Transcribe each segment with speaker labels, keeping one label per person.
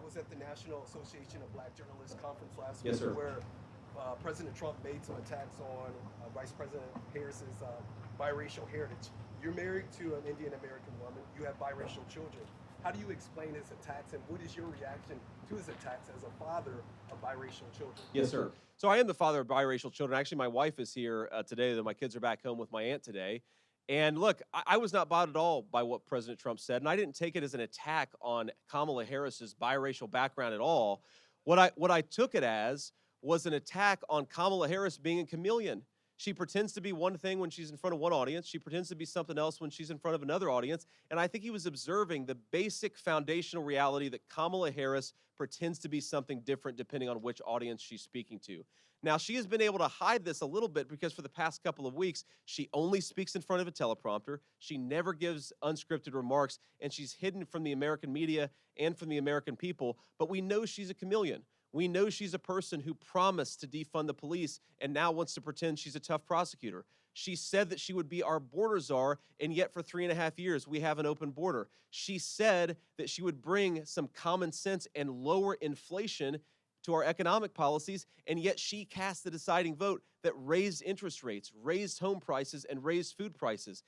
Speaker 1: I was at the National Association of Black Journalists conference last
Speaker 2: Yes,
Speaker 1: week
Speaker 2: sir.
Speaker 1: where President Trump made some attacks on Vice President Harris's biracial heritage. You're married to an Indian American woman. You have biracial children. How do you explain his attacks, and what is your reaction to his attacks as a father of biracial children?
Speaker 2: Yes, sir. So I am the father of biracial children. Actually, my wife is here today. My kids are back home with my aunt today. And look, I was not bothered at all by what President Trump said, and I didn't take it as an attack on Kamala Harris's biracial background at all. What I took it as was an attack on Kamala Harris being a chameleon. She pretends to be one thing when she's in front of one audience. She pretends to be something else when she's in front of another audience. And I think he was observing the basic foundational reality that Kamala Harris pretends to be something different depending on which audience she's speaking to. Now, she has been able to hide this a little bit because for the past couple of weeks, she only speaks in front of a teleprompter. She never gives unscripted remarks, and she's hidden from the American media and from the American people. But we know she's a chameleon. We know she's a person who promised to defund the police and now wants to pretend she's a tough prosecutor. She said that she would be our border czar, and yet for 3.5 years, we have an open border. She said that she would bring some common sense and lower inflation to our economic policies, and yet she cast the deciding vote that raised interest rates, raised home prices, and raised food prices.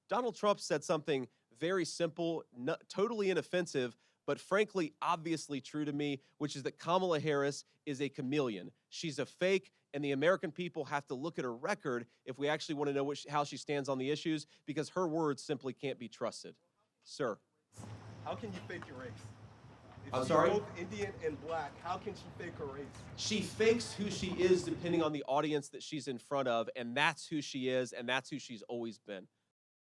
Speaker 2: Donald Trump said something very simple, totally inoffensive, but frankly, obviously true to me, which is that Kamala Harris is a chameleon. She's a fake, and the American people have to look at her record if we actually want to know how she stands on the issues, because her words simply can't be trusted. Sir.
Speaker 1: How can you fake your race? If
Speaker 2: I'm
Speaker 1: she's
Speaker 2: sorry?
Speaker 1: both Indian and black, how can she fake her race?
Speaker 2: She fakes who she is depending on the audience that she's in front of, and that's who she is, and that's who she's always been.